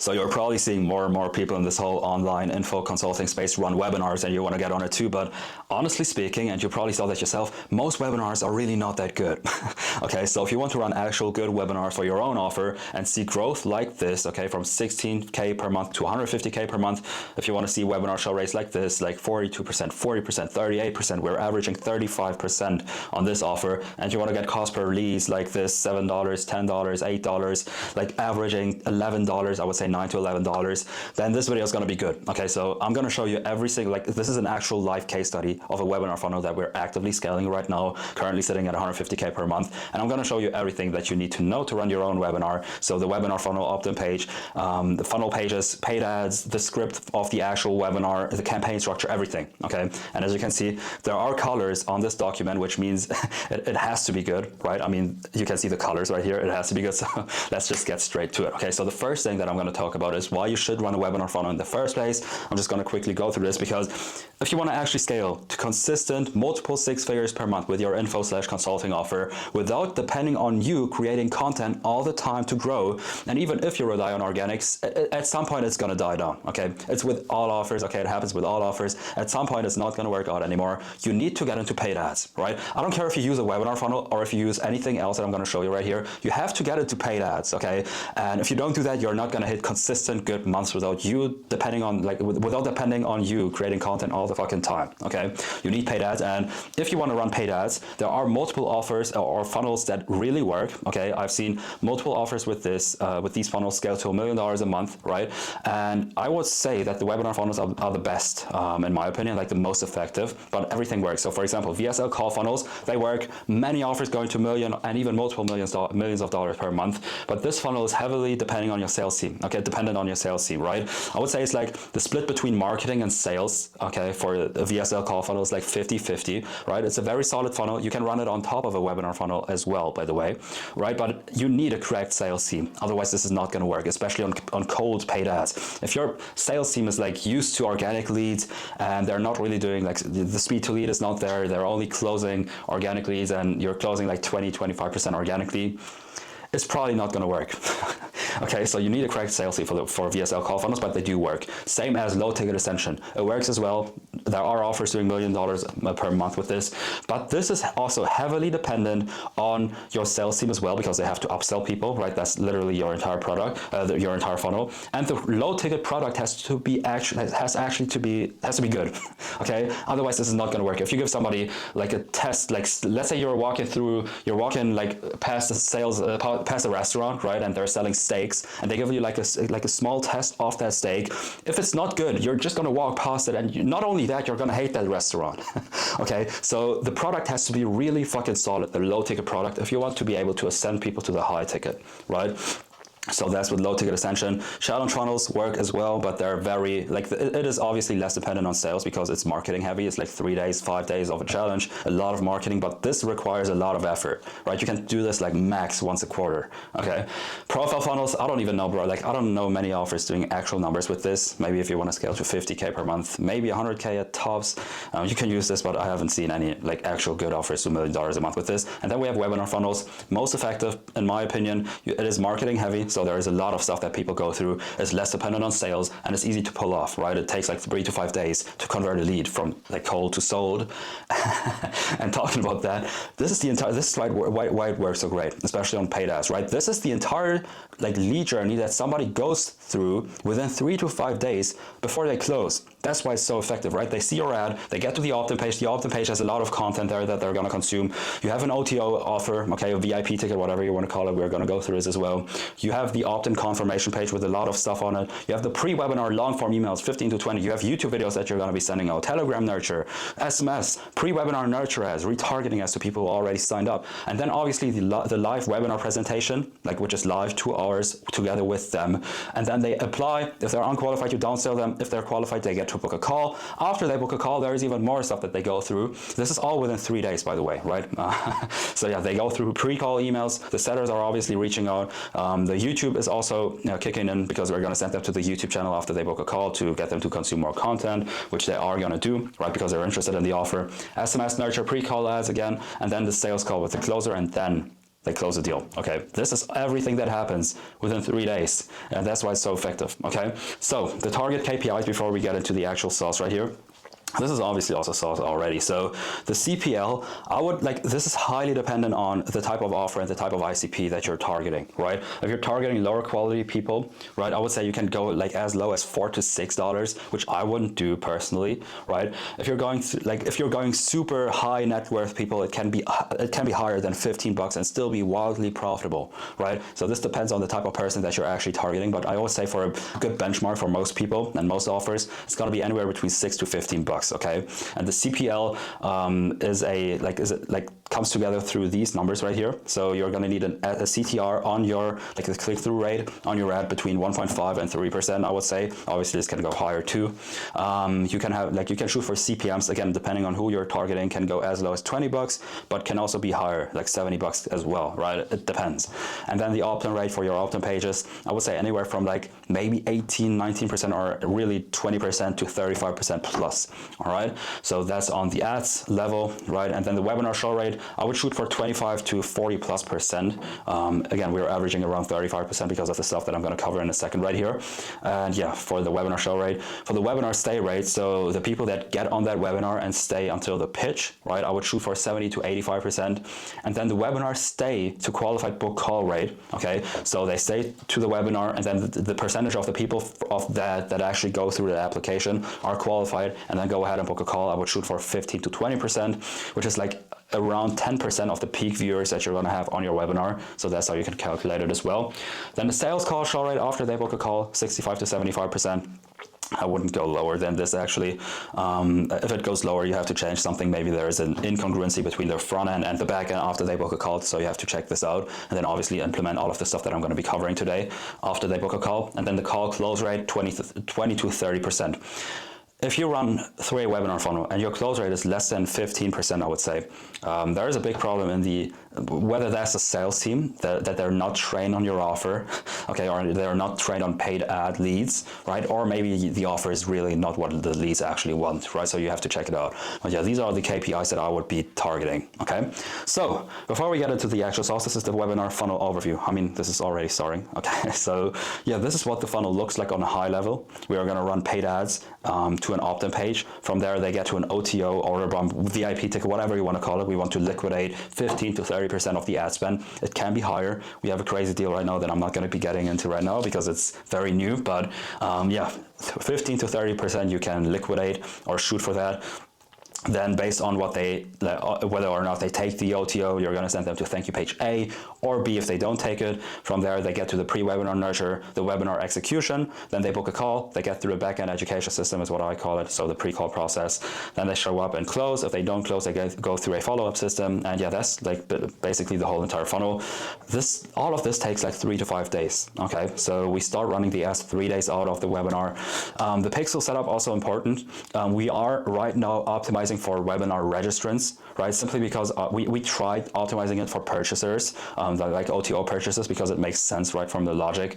So you're probably seeing more and more people in this whole online info consulting space run webinars, and you want to get on it too. But honestly speaking, and you probably saw that yourself, most webinars are really not that good. Okay, so if you want to run actual good webinar for your own offer and see growth like this, okay, from 16K per month to 150K per month, if you want to see webinar show rates like this, like 42%, 40%, 38%, we're averaging 35% on this offer, and you want to get cost per leads like this, $7, $10, $8, like averaging $11, I would say $9 to $11, then this video is going to be good. Okay, so I'm going to show you every single, like this is an actual live case study of a webinar funnel that we're actively scaling right now, currently sitting at 150K per month, and I'm going to show you everything that you need to know to run your own webinar. So the webinar funnel opt-in page, the funnel pages, paid ads, the script of the actual webinar, the campaign structure, everything. Okay, and as you can see, there are colors on this document, which means it has to be good, right? I mean, you can see the colors right here, it has to be good. So let's just get straight to it. Okay, so the first thing that I'm going to talk about is why you should run a webinar funnel in the first place. I'm just going to quickly go through this, because if you want to actually scale to consistent multiple six figures per month with your info/consulting offer without depending on you creating content all the time to grow, and even if you rely on organics, at some point it's going to die down. Okay, it's with all offers. Okay, it happens with all offers. At some point it's not going to work out anymore. You need to get into paid ads, right? I don't care if you use a webinar funnel or if you use anything else that I'm going to show you right here. You have to get into paid ads. Okay, and if you don't do that, you're not going to hit consistent good months without you depending on, like, without depending on you creating content all the fucking time. Okay, you need paid ads, and if you want to run paid ads, there are multiple offers or funnels that really work. Okay, I've seen multiple offers with this with these funnels scale to $1 million a month, right? And I would say that the webinar funnels are the best, in my opinion, like the most effective, but everything works. So for example, VSL call funnels, they work. Many offers going to million and even multiple millions of dollars per month, but this funnel is heavily depending on your sales team. Okay, dependent on your sales team, right? I would say it's like the split between marketing and sales. Okay, for the VSL call funnel is like 50-50, right? It's a very solid funnel. You can run it on top of a webinar funnel as well, by the way, right? But you need a correct sales team. Otherwise, this is not going to work, especially on cold paid ads. If your sales team is like used to organic leads and they're not really doing, like, the speed to lead is not there, they're only closing organic leads and you're closing like 20-25% organically, it's probably not going to work. Okay, so you need a correct sales team for VSL call funnels, but they do work. Same as low ticket ascension. It works as well. There are offers doing $1 million per month with this, but this is also heavily dependent on your sales team as well, because they have to upsell people, right? That's literally your entire product, your entire funnel. And the low ticket product has to be good. Okay, otherwise this is not going to work. If you give somebody like a test, like let's say you're walking like past a restaurant, right? And they're selling steaks, and they give you like a small test of that steak. If it's not good, you're just going to walk past it, and not only that, you're going to hate that restaurant. Okay, so the product has to be really fucking solid, the low ticket product, if you want to be able to ascend people to the high ticket, right? So that's with low ticket ascension. Challenge funnels work as well, but they're very, like, it is obviously less dependent on sales because it's marketing heavy. It's like 3 days, 5 days of a challenge, a lot of marketing, but this requires a lot of effort, right? You can do this like max once a quarter. Okay, profile funnels, I don't even know, bro. Like, I don't know many offers doing actual numbers with this. Maybe if you want to scale to 50K per month, maybe 100K at tops, you can use this, but I haven't seen any like actual good offers to $1 million a month with this. And then we have webinar funnels. Most effective, in my opinion, it is marketing heavy. So there is a lot of stuff that people go through. It's less dependent on sales, and it's easy to pull off, right? It takes like 3 to 5 days to convert a lead from like cold to sold. And talking about that, this is why it works so great, especially on paid ads, right? This is the entire like lead journey that somebody goes through within 3 to 5 days before they close. That's why it's so effective, right? They see your ad, they get to the opt-in page. The opt-in page has a lot of content there that they're going to consume. You have an OTO offer, okay, a VIP ticket, whatever you want to call it. We're going to go through this as well. You have the opt-in confirmation page with a lot of stuff on it. You have the pre-webinar long-form emails, 15 to 20. You have YouTube videos that you're going to be sending out, Telegram nurture, SMS, pre-webinar nurture ads, retargeting ads to people who already signed up. And then obviously the live webinar presentation, like, which is live 2 hours together with them. And then they apply. If they're unqualified, you downsell them. If they're qualified, they get to book a call. After they book a call, there is even more stuff that they go through. This is all within 3 days, by the way, right? So yeah, they go through pre-call emails. The setters are obviously reaching out. The YouTube is also kicking in, because we're going to send them to the YouTube channel after they book a call to get them to consume more content, which they are going to do, right? Because they're interested in the offer. SMS nurture, pre-call ads again, and then the sales call with the closer, and then they close the deal. Okay, this is everything that happens within 3 days, and that's why it's so effective. Okay, so the target KPIs before we get into the actual sauce right here. This is obviously also sauce already. So the CPL, I would like, this is highly dependent on the type of offer and the type of ICP that you're targeting, right? If you're targeting lower quality people, right, I would say you can go like as low as $4 to $6, which I wouldn't do personally, right? If you're going if you're going super high net worth people, it can be higher than $15 and still be wildly profitable, right? So this depends on the type of person that you're actually targeting, but I always say for a good benchmark for most people and most offers, it's going to be anywhere between $6 to $15. Okay, and the CPL comes together through these numbers right here. So you're going to need a CTR on your the click-through rate on your ad between 1.5 and 3%. I would say. Obviously, this can go higher too. You can have you can shoot for CPMs again, depending on who you're targeting. Can go as low as $20, but can also be higher, like $70 as well. Right? It depends. And then the opt-in rate for your opt-in pages, I would say anywhere from maybe 18-19% or really 20% to 35% plus. All right, so that's on the ads level, right? And then the webinar show rate, I would shoot for 25 to 40+%. Again, we're averaging around 35% because of the stuff that I'm going to cover in a second right here. And yeah, for the webinar show rate, for the webinar stay rate, so the people that get on that webinar and stay until the pitch, right? I would shoot for 70 to 85%. And then the webinar stay to qualified book call rate, okay? So they stay to the webinar, and then the percentage of the people that actually go through the application are qualified and then go ahead and book a call. I would shoot for 15 to 20%, which is around 10% of the peak viewers that you're going to have on your webinar. So that's how you can calculate it as well. Then the sales call show rate after they book a call, 65 to 75%. I wouldn't go lower than this actually. If it goes lower, you have to change something. Maybe there is an incongruency between the front end and the back end after they book a call. So you have to check this out and then obviously implement all of the stuff that I'm going to be covering today after they book a call. And then the call close rate, 20 to 30%. If you run through a webinar funnel and your close rate is less than 15%, I would say, there is a big problem in whether that's a sales team that they're not trained on your offer, okay, or they're not trained on paid ad leads, right? Or maybe the offer is really not what the leads actually want, right? So you have to check it out. But yeah, these are the KPIs that I would be targeting, okay? So before we get into the actual sauce, this is the webinar funnel overview. I mean, this is already starting, okay? So yeah, this is what the funnel looks like on a high level. We are gonna run paid ads to an opt-in page. From there, they get to an OTO, order bump, VIP ticket, whatever you want to call it. We want to liquidate 15 to 30% of the ad spend. It can be higher. We have a crazy deal right now that I'm not going to be getting into right now because it's very new. But yeah, 15 to 30% you can liquidate or shoot for that. Then based on whether or not they take the OTO, you're going to send them to thank you page A or B if they don't take it. From there, they get to the pre-webinar nurture, the webinar execution, then they book a call, they get through a back-end education system is what I call it, so the pre-call process. Then they show up and close. If they don't close, they go through a follow-up system. And yeah, that's basically the whole entire funnel. All of this takes 3 to 5 days, okay? So we start running the ads 3 days out of the webinar. The pixel setup also important. We are right now optimizing for webinar registrants, right? Simply because we tried optimizing it for purchasers, like OTO purchases, because it makes sense, right, from the logic.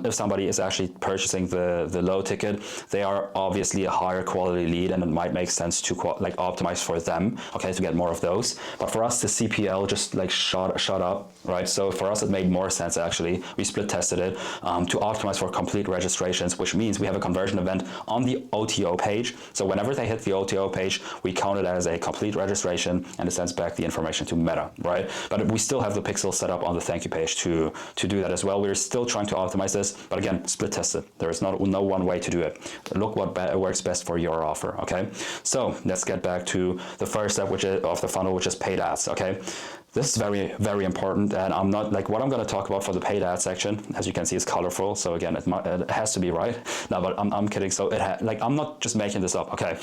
If somebody is actually purchasing the low ticket, they are obviously a higher quality lead, and it might make sense to optimize for them, okay, to get more of those. But for us, the CPL just shot up, right? So for us, it made more sense actually. We split tested it to optimize for complete registrations, which means we have a conversion event on the OTO page. So whenever they hit the OTO page, we count it as a complete registration and it sends back the information to Meta, right? But we still have the pixel set up on the thank you page to do that as well. We're still trying to optimize this, but again, split test it. There is no one way to do it. Look what works best for your offer, okay? So let's get back to the first step of the funnel, which is paid ads, okay? This is very, very important, and I'm not what I'm going to talk about for the paid ad section. As you can see, is colorful. So again, it has to be right. No, but I'm kidding. So I'm not just making this up. Okay,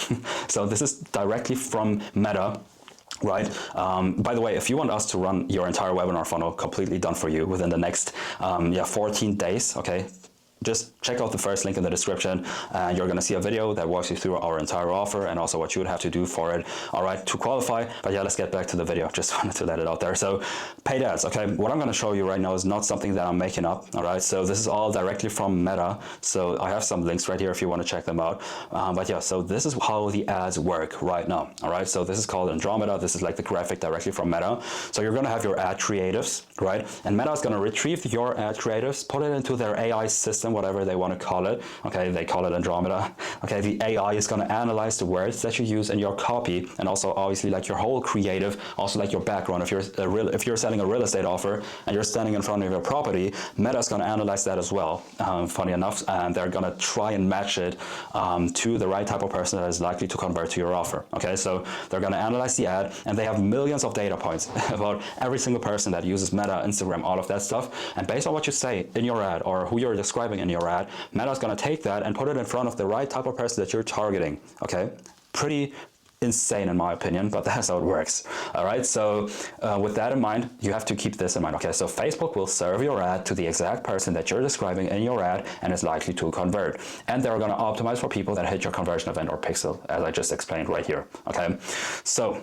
so this is directly from Meta. Right. By the way, if you want us to run your entire webinar funnel completely done for you within the next 14 days, okay, just check out the first link in the description, and you're going to see a video that walks you through our entire offer and also what you would have to do for it, all right, to qualify. But yeah, let's get back to the video. Just wanted to let it out there. So paid ads, okay, what I'm going to show you right now is not something that I'm making up, all right, so this is all directly from Meta. So I have some links right here if you want to check them out. But yeah, so this is how the ads work right now, all right, so this is called Andromeda. This is like the graphic directly from Meta. So you're going to have your ad creatives, right, and Meta is going to retrieve your ad creatives, put it into their AI system, whatever they want to call it. Okay, they call it Andromeda. Okay, the AI is going to analyze the words that you use in your copy, and also obviously like your whole creative, also like your background. If you're selling a real estate offer and you're standing in front of your property, Meta is going to analyze that as well. Funny enough, and they're going to try and match it to the right type of person that is likely to convert to your offer. Okay, so they're going to analyze the ad, and they have millions of data points about every single person that uses Meta, Instagram, all of that stuff. And based on what you say in your ad or who you're describing in your ad, Meta is going to take that and put it in front of the right type of person that you're targeting. Okay, pretty insane in my opinion, but that's how it works. All right, so with that in mind, you have to keep this in mind. Okay, so Facebook will serve your ad to the exact person that you're describing in your ad and is likely to convert, and they're going to optimize for people that hit your conversion event or pixel, as I just explained right here. Okay, so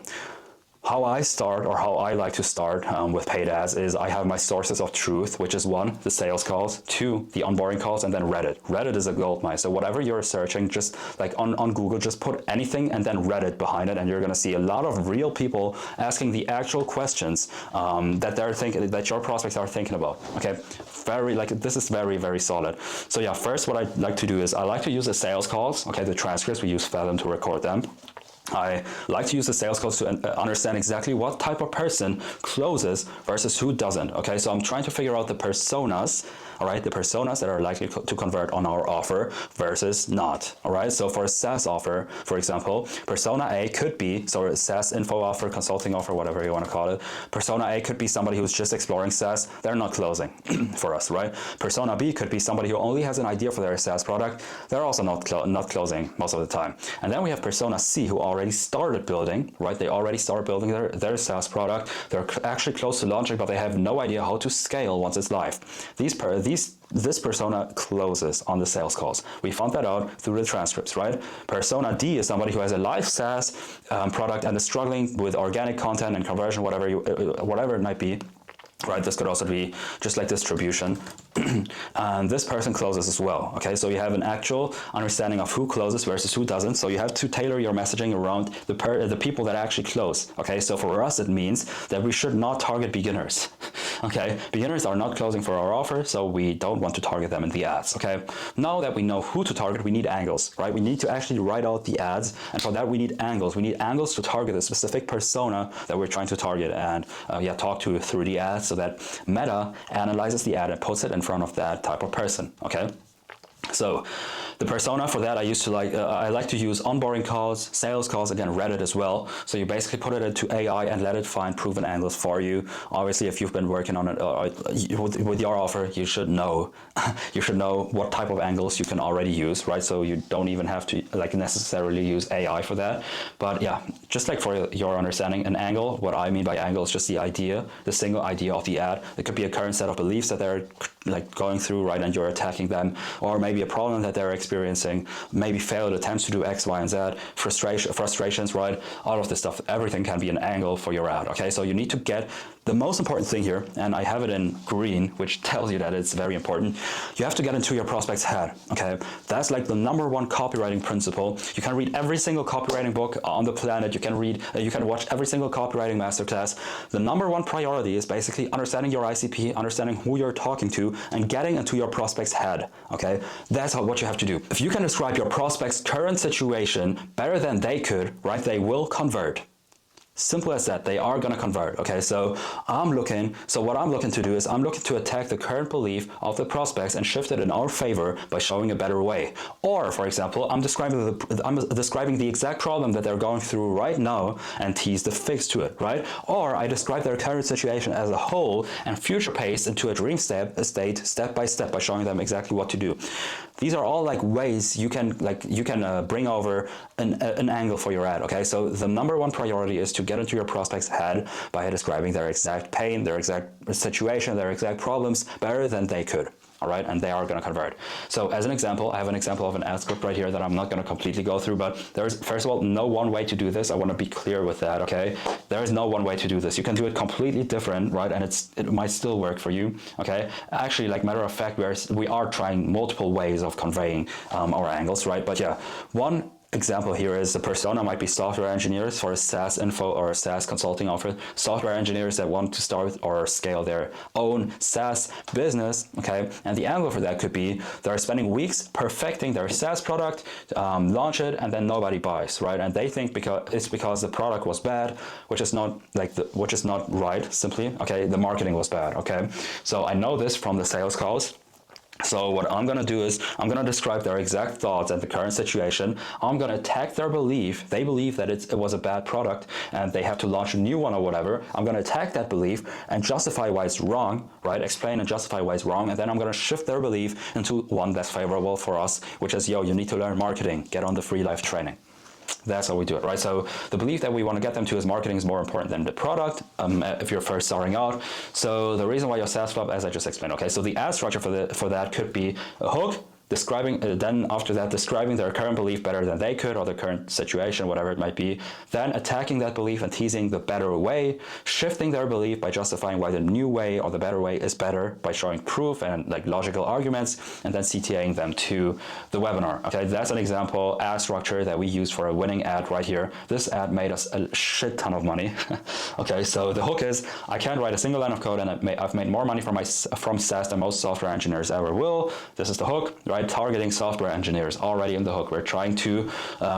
how I start, or how I like to start with paid ads, is I have my sources of truth, which is 1, the sales calls, 2, the onboarding calls, and then Reddit. Reddit is a gold mine. So whatever you're searching, just like on Google, just put anything and then Reddit behind it, and you're going to see a lot of real people asking the actual questions that they're thinking, that your prospects are thinking about. Okay, this is very, very solid. So yeah, first what I like to do is I like to use the sales calls. Okay, the transcripts, we use Fathom to record them. I like to use the sales calls to understand exactly what type of person closes versus who doesn't. Okay, so I'm trying to figure out the personas, all right, the personas that are likely to convert on our offer versus not. All right, so for a SaaS offer, for example, persona A could be, so a SaaS info offer, consulting offer, whatever you want to call it. Persona A could be somebody who's just exploring SaaS. They're not closing for us, right? Persona B could be somebody who only has an idea for their SaaS product. They're also not closing most of the time. And then we have persona C, who already started building, right? They already started building their SaaS product. They're actually close to launching, but they have no idea how to scale once it's live. This persona closes on the sales calls. We found that out through the transcripts, right? Persona D is somebody who has a live SaaS product and is struggling with organic content and conversion, whatever it might be. Right, this could also be just like distribution. And this person closes as well. Okay, so you have an actual understanding of who closes versus who doesn't. So you have to tailor your messaging around the people that actually close. Okay, so for us it means that we should not target beginners. Okay, beginners are not closing for our offer, so we don't want to target them in the ads. Okay, now that we know who to target, we need angles, right? We need to actually write out the ads, and for that we need angles. We need angles to target a specific persona that we're trying to target and talk to through the ads, so that Meta analyzes the ad and puts it in front of that type of person. Okay, so the persona for that, I like to use onboarding calls, sales calls, again Reddit as well. So you basically put it into AI and let it find proven angles for you. Obviously, if you've been working on it with your offer, you should know what type of angles you can already use, right? So you don't even have to necessarily use AI for that. But yeah, just like for your understanding, an angle, what I mean by angle is just the single idea of the ad. It could be a current set of beliefs that they're going through, right, and you're attacking them, or maybe a problem that they're experiencing, maybe failed attempts to do X, Y, and Z, frustrations, right? All of this stuff, everything can be an angle for your ad. Okay, so you need to get the most important thing here, and I have it in green, which tells you that it's very important. You have to get into your prospect's head. Okay, that's like the number one copywriting principle. You can read every single copywriting book on the planet. You can watch every single copywriting masterclass. The number one priority is basically understanding your ICP, understanding who you're talking to, and getting into your prospect's head. Okay, that's what you have to do. If you can describe your prospect's current situation better than they could, right, they will convert. Simple as that. They are going to convert. Okay, so what I'm looking to do is I'm looking to attack the current belief of the prospects and shift it in our favor by showing a better way. Or, for example, I'm describing the exact problem that they're going through right now and tease the fix to it, right? Or I describe their current situation as a whole and future pace into a dream state step by step by showing them exactly what to do. These are all ways you can bring over an angle for your ad. Okay, so the number one priority is to get into your prospect's head by describing their exact pain, their exact situation, their exact problems better than they could. all right, and they are going to convert. So as an example, I have an example of an ad script right here that I'm not going to completely go through, but there's, first of all, no one way to do this. I want to be clear with that, okay? There is no one way to do this. You can do it completely different, right, and it might still work for you, okay? Actually, like matter of fact, we are trying multiple ways of conveying our angles, right? But yeah, one example here is the persona might be software engineers for a SaaS info or a SaaS consulting offer. Software engineers that want to start or scale their own SaaS business, okay? And the angle for that could be they're spending weeks perfecting their SaaS product, launch it, and then nobody buys, right? And they think because the product was bad, which is not right, simply, okay? The marketing was bad, okay? So I know this from the sales calls. So what I'm going to do is I'm going to describe their exact thoughts and the current situation. I'm going to attack their belief. They believe that it was a bad product and they have to launch a new one or whatever. I'm going to attack that belief and justify why it's wrong, right? Explain and justify why it's wrong. And then I'm going to shift their belief into one that's favorable for us, which is, yo, you need to learn marketing. Get on the free live training. That's how we do it, right? So the belief that we want to get them to is marketing is more important than the product if you're first starting out. So the reason why your SaaS flop, as I just explained, okay? So the ad structure for that could be a hook, describing then after that describing their current belief better than they could, or their current situation, whatever it might be, then attacking that belief and teasing the better way, shifting their belief by justifying why the new way or the better way is better by showing proof and like logical arguments, and then CTAing them to the webinar. Okay, that's an example ad structure that we use for a winning ad right here. This ad made us a shit ton of money. Okay, so the hook is I can't write a single line of code and I've made more money from SaaS than most software engineers ever will. This is the hook, right? Targeting software engineers already in the hook. We're trying to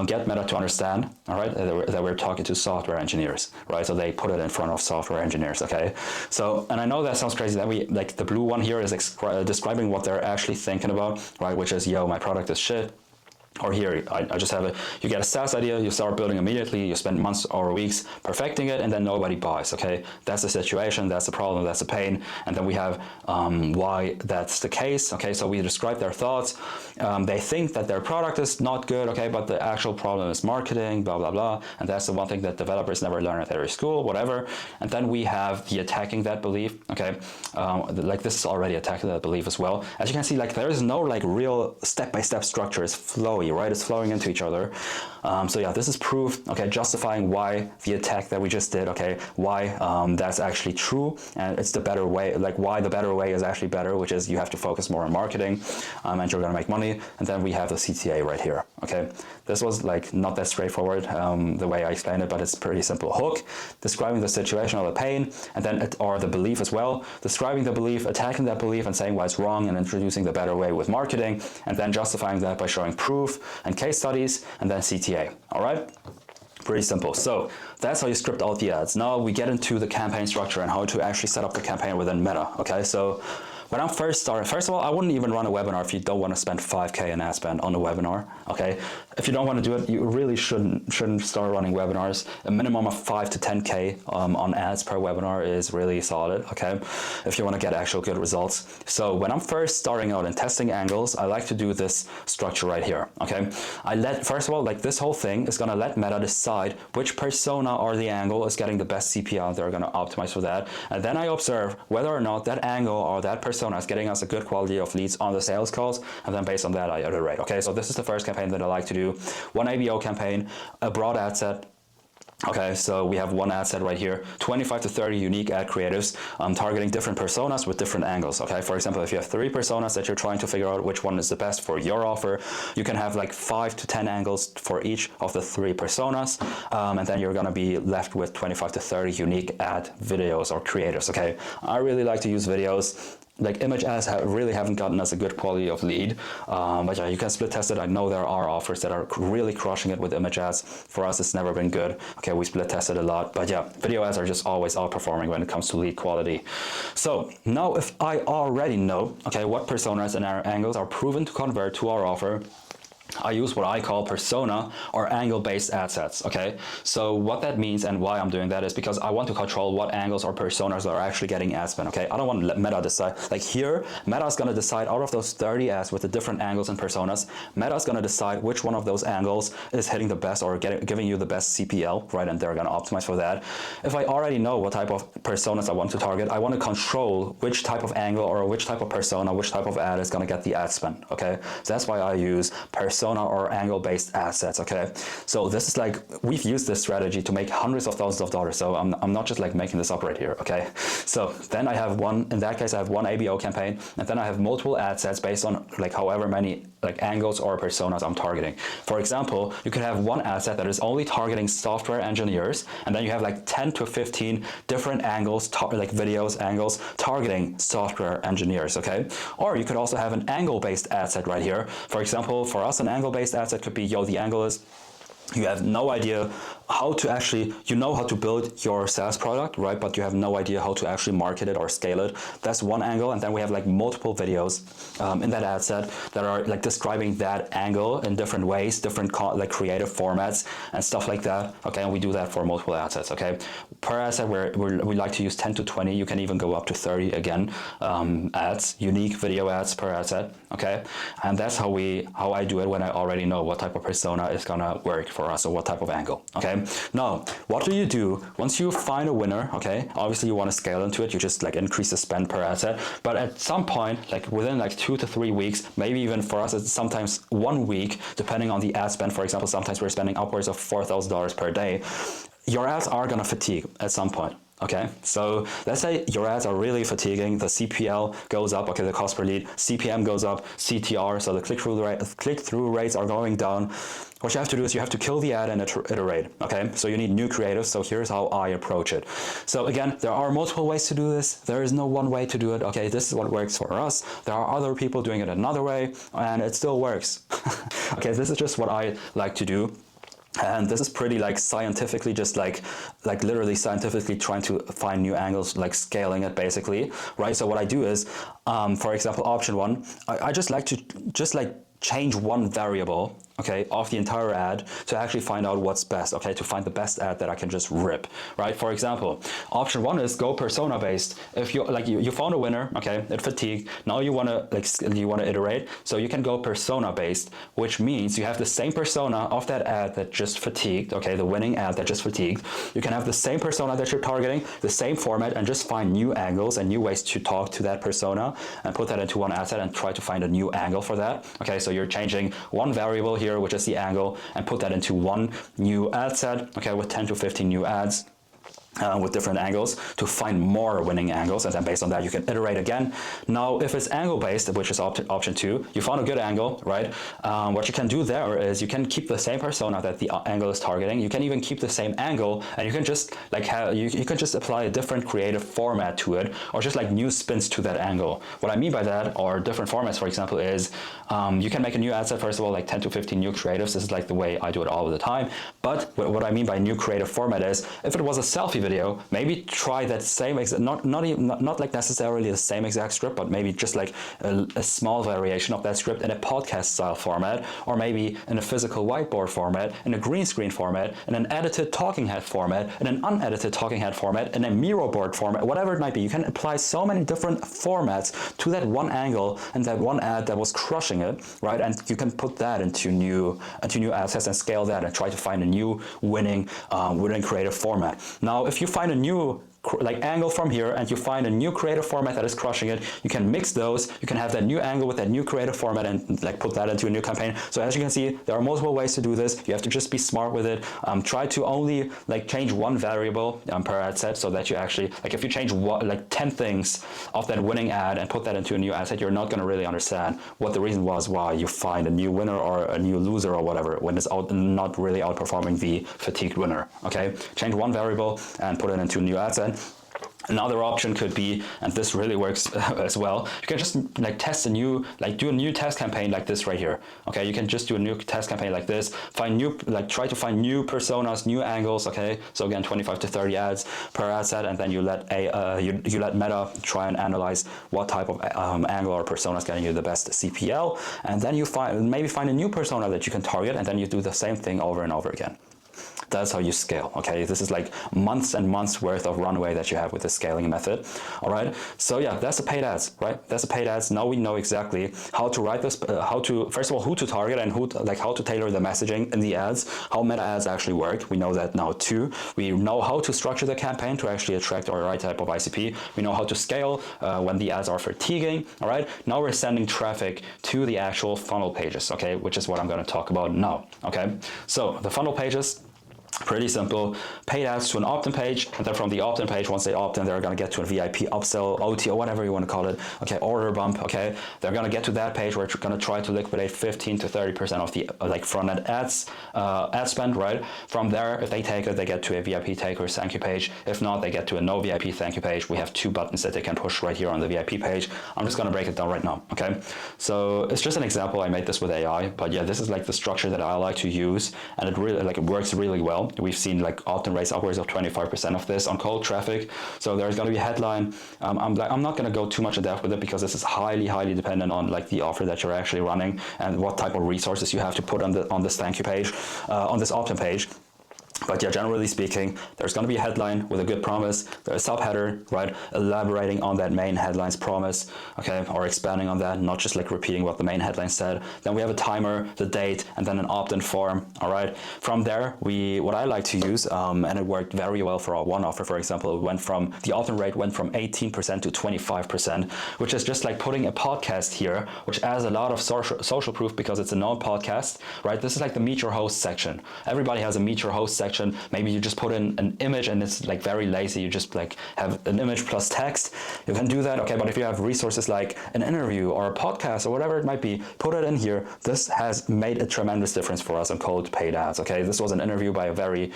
get Meta to understand, all right, that we're talking to software engineers, right? So they put it in front of software engineers, okay? So, and I know that sounds crazy that we, like the blue one here is describing what they're actually thinking about, right? Which is, yo, my product is shit. Or here, I just have you get a SaaS idea, you start building immediately, you spend months or weeks perfecting it, and then nobody buys, okay? That's the situation, that's the problem, that's the pain. And then we have why that's the case, okay? So we describe their thoughts. They think that their product is not good, okay? But the actual problem is marketing, blah, blah, blah. And that's the one thing that developers never learn at their school, whatever. And then we have the attacking that belief, okay? Like this is already attacking that belief as well. As you can see, like there is no like real step-by-step structure, it's flowy, right? It's flowing into each other. So yeah, this is proof, okay, justifying why the attack that we just did, okay, why that's actually true, and it's the better way, like why the better way is actually better, which is you have to focus more on marketing, and you're gonna make money. And then we have the CTA right here, okay? This was like not that straightforward the way I explained it, but it's pretty simple. Hook, describing the situation or the pain, and then or the belief as well, describing the belief, attacking that belief and saying why it's wrong, and introducing the better way with marketing, and then justifying that by showing proof and case studies, and then CTA, all right? Pretty simple. So that's how you script out the ads. Now we get into the campaign structure and how to actually set up the campaign within Meta, okay? So when I'm first starting, first of all, I wouldn't even run a webinar if you don't want to spend 5K in ad spend on a webinar, okay? If you don't want to do it, you really shouldn't start running webinars. A minimum of 5 to 10K on ads per webinar is really solid, okay? If you want to get actual good results. So when I'm first starting out and testing angles, I like to do this structure right here, okay? First of all, like this whole thing is going to let Meta decide which persona or the angle is getting the best CPL. They're going to optimize for that. And then I observe whether or not that angle or that persona is getting us a good quality of leads on the sales calls, and then based on that I iterate. Okay, so this is the first campaign that I like to do. One ABO campaign, a broad ad set. Okay, so we have one ad set right here, 25 to 30 unique ad creatives targeting different personas with different angles. Okay, for example, if you have 3 personas that you're trying to figure out which one is the best for your offer, you can have like 5 to 10 angles for each of the 3 personas, and then you're gonna be left with 25 to 30 unique ad videos or creatives. Okay, I really like to use videos. Like image ads really haven't gotten us a good quality of lead, but yeah, you can split test it. I know there are offers that are really crushing it with image ads. For us, it's never been good. Okay, we split tested a lot, but yeah, video ads are just always outperforming when it comes to lead quality. So now if I already know, okay, what personas and our angles are proven to convert to our offer, I use what I call persona or angle-based ad sets, okay? So what that means and why I'm doing that is because I want to control what angles or personas are actually getting ad spend, okay? I don't want to let Meta decide. Like here, Meta is going to decide out of those 30 ads with the different angles and personas, Meta is going to decide which one of those angles is hitting the best or giving you the best CPL, right? And they're going to optimize for that. If I already know what type of personas I want to target, I want to control which type of angle or which type of persona, which type of ad is going to get the ad spend, okay? So that's why I use persona or angle-based assets, okay? So this is like, we've used this strategy to make hundreds of thousands of dollars, so I'm not just like making this up right here, okay? So then I have one, in that case I have one ABO campaign, and then I have multiple ad sets based on like however many like angles or personas I'm targeting. For example, you could have one ad set that is only targeting software engineers, and then you have like 10 to 15 different angles, like videos, angles, targeting software engineers, okay? Or you could also have an angle-based ad set right here. For example, for us, an angle-based ad set could be, yo, the angle is, you have no idea how to actually, you know how to build your SaaS product, right? But you have no idea how to actually market it or scale it. That's one angle. And then we have like multiple videos in that ad set that are like describing that angle in different ways, different like creative formats and stuff like that. Okay, and we do that for multiple ad sets, okay? Per ad set, we like to use 10 to 20. You can even go up to 30 again, ads, unique video ads per ad set, okay? And that's how I do it when I already know what type of persona is gonna work for us or what type of angle, okay? Now, what do you do once you find a winner, okay? Obviously you want to scale into it, you just like increase the spend per ad set, but at some point, like within like 2 to 3 weeks, maybe even for us it's sometimes 1 week, depending on the ad spend. For example, sometimes we're spending upwards of $4,000 per day. Your ads are gonna fatigue at some point. Okay, so let's say your ads are really fatiguing, the CPL goes up, okay, the cost per lead, CPM goes up, CTR, so the click-through rates are going down. What you have to do is you have to kill the ad and iterate, okay? So you need new creative, so here's how I approach it. So again, there are multiple ways to do this. There is no one way to do it, okay? This is what works for us. There are other people doing it another way, and it still works. Okay, this is just what I like to do. And this is pretty like scientifically, just like literally scientifically trying to find new angles, like scaling it basically, right? So what I do is, for example, option one, I just like to change one variable, okay, of the entire ad to actually find out what's best, okay, to find the best ad that I can just rip, right? For example, option one is go persona based. If you like you found a winner, okay, it fatigued. Now you want to iterate, so you can go persona based, which means you have the same persona of that ad that just fatigued, okay, the winning ad that just fatigued. You can have the same persona that you're targeting, the same format, and just find new angles and new ways to talk to that persona and put that into one ad set and try to find a new angle for that. Okay, so you're changing one variable here, which is the angle, and put that into one new ad set, okay, with 10 to 15 new ads. With different angles to find more winning angles, and then based on that you can iterate again. Now if it's angle based, which is option two, you found a good angle, right? What you can do there is you can keep the same persona that the angle is targeting. You can even keep the same angle, and you can just like you can just apply a different creative format to it, or just like new spins to that angle. What I mean by that, or different formats, for example, is you can make a new ad set, first of all, like 10 to 15 new creatives. This is like the way I do it all the time. But what I mean by new creative format is, if it was a selfie video, maybe try that same exact, not like necessarily the same exact script, but maybe just like a small variation of that script in a podcast style format, or maybe in a physical whiteboard format, in a green screen format, in an edited talking head format, in an unedited talking head format, in a Miro board format, whatever it might be. You can apply so many different formats to that one angle and that one ad that was crushing it, right? And you can put that into new assets and scale that and try to find a new winning creative format. Now, if you find a new like angle from here and you find a new creative format that is crushing it, you can mix those. You can have that new angle with that new creative format and like put that into a new campaign. So as you can see, there are multiple ways to do this. You have to just be smart with it. Try to only like change one variable per ad set, so that you actually, like if you change like 10 things of that winning ad and put that into a new ad set, you're not going to really understand what the reason was why you find a new winner or a new loser or whatever when it's not really outperforming the fatigued winner. Okay, change one variable and put it into a new ad set. Another option could be, and this really works as well, you can just like test a new, like do a new test campaign like this right here. Okay, you can just do a new test campaign like this, find new, like try to find new personas, new angles. Okay, so again, 25 to 30 ads per ad set, and then you let you let Meta try and analyze what type of angle or persona is getting you the best CPL, and then you maybe find a new persona that you can target, and then you do the same thing over and over again. That's how you scale. Okay, this is like months and months worth of runway that you have with the scaling method. All right, so yeah, that's the paid ads, right? That's the paid ads. Now we know exactly how to write this, how to, first of all, who to target and how to tailor the messaging in the ads, how meta ads actually work. We know that now too. We know how to structure the campaign to actually attract our right type of ICP. We know how to scale when the ads are fatiguing. All right, now we're sending traffic to the actual funnel pages, okay, which is what I'm going to talk about now. Okay, so the funnel pages, pretty simple. Paid ads to an opt-in page, and then from the opt-in page, once they opt in, they're going to get to a VIP upsell, OT, or whatever you want to call it. Okay, order bump. Okay, they're going to get to that page where it's going to try to liquidate 15 to 30% of the like front-end ads ad spend. Right from there, if they take it, they get to a VIP taker thank you page. If not, they get to a no VIP thank you page. We have 2 buttons that they can push right here on the VIP page. I'm just going to break it down right now. Okay, so it's just an example. I made this with AI, but yeah, this is like the structure that I like to use, and it really it works really well. We've seen like opt-in rates upwards of 25% of this on cold traffic. So there's going to be a headline. I'm not going to go too much in depth with it because this is highly dependent on like the offer that you're actually running and what type of resources you have to put on this thank you page, on this opt-in page. But yeah, generally speaking, there's going to be a headline with a good promise, there's a subheader, right, elaborating on that main headline's promise, okay, or expanding on that, not just like repeating what the main headline said. Then we have a timer, the date, and then an opt-in form, all right. From there, what I like to use, and it worked very well for our one offer, for example, the opt-in rate went from 18% to 25%, which is just like putting a podcast here, which adds a lot of social proof because it's a known podcast, right? This is like the Meet Your Host section. Everybody has a Meet Your Host section. Maybe you just put in an image and it's like very lazy. You just like have an image plus text. You can do that, okay? But if you have resources like an interview or a podcast or whatever it might be, put it in here. This has made a tremendous difference for us on cold paid ads, okay? This was an interview by a very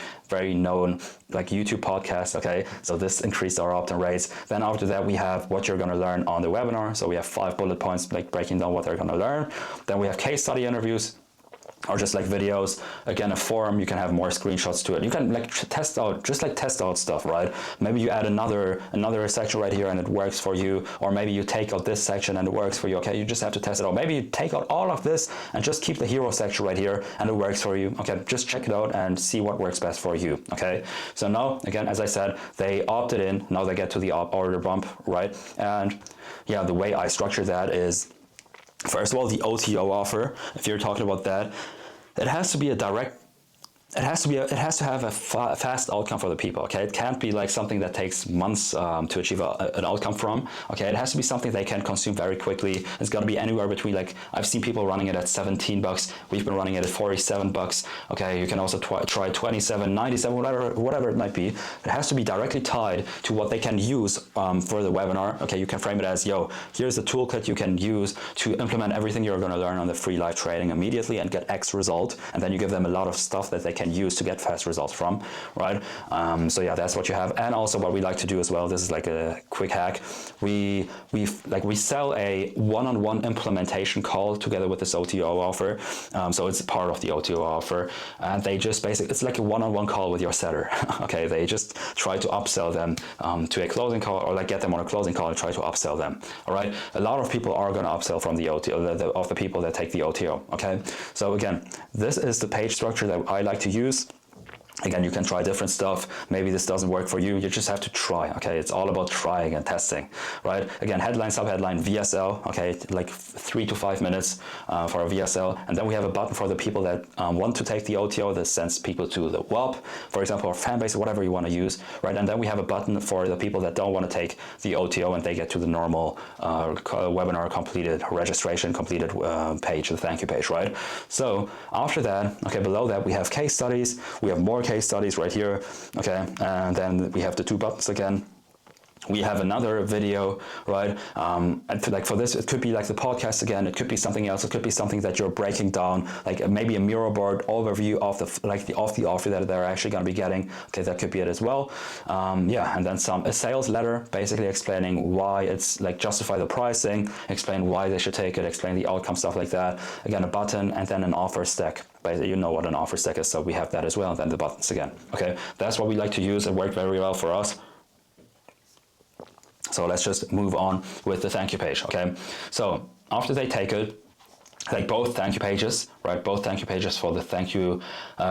known like YouTube podcast, okay? So this increased our opt-in rates. Then after that, we have what you're gonna learn on the webinar. So we have 5 bullet points like breaking down what they're gonna learn. Then we have case study interviews, or just like videos. Again, a forum, you can have more screenshots to it. You can like test out stuff, right? Maybe you add another section right here and it works for you, or maybe you take out this section and it works for you. Okay, you just have to test it out. Maybe you take out all of this and just keep the hero section right here and it works for you. Okay, just check it out and see what works best for you. Okay, so now again, as I said, they opted in. Now they get to the order bump, right? And yeah, the way I structure that is, first of all, the OTO offer, if you're talking about that, it has to be a direct, it has to have a fast outcome for the people, okay? It can't be like something that takes months to achieve an outcome from, okay? It has to be something they can consume very quickly. It's got to be anywhere between, like, I've seen people running it at $17. We've been running it at $47, okay? You can also try 27, 97, whatever it might be. It has to be directly tied to what they can use for the webinar, okay? You can frame it as, yo, here's the toolkit you can use to implement everything you're going to learn on the free live trading immediately and get X result, and then you give them a lot of stuff that they can use to get fast results from, right? So yeah, that's what you have. And also what we like to do as well, this is like a quick hack, we sell a one-on-one implementation call together with this OTO offer. So it's part of the OTO offer, and they just basically, it's like a one-on-one call with your seller. Okay, they just try to upsell them to a closing call, or like get them on a closing call and try to upsell them. All right, a lot of people are going to upsell from the OTO, of the people that take the OTO. Okay, so again, this is the page structure that I like to use. Again, you can try different stuff. Maybe this doesn't work for you. You just have to try, okay? It's all about trying and testing, right? Again, headline, subheadline, VSL, okay? Like 3 to 5 minutes for a VSL. And then we have a button for the people that want to take the OTO that sends people to the WAP, for example, or fan base, whatever you want to use, right? And then we have a button for the people that don't want to take the OTO and they get to the normal webinar completed, registration completed page, the thank you page, right? So after that, okay, below that, we have case studies. We have more case studies right here, okay, and then we have the 2 buttons again. We have another video, right? And like for this, it could be like the podcast again. It could be something else. It could be something that you're breaking down, like maybe a mirror board overview of the offer that they're actually going to be getting. Okay, that could be it as well. Yeah, and then a sales letter, basically explaining why it's like justify the pricing, explain why they should take it, explain the outcome, stuff like that. Again, a button, and then an offer stack. But you know what an offer stack is, so we have that as well. And then the buttons again. Okay, that's what we like to use. It worked very well for us. So let's just move on with the thank you page, okay? So after they take it, like both thank you pages, right? Both thank you pages for the thank you,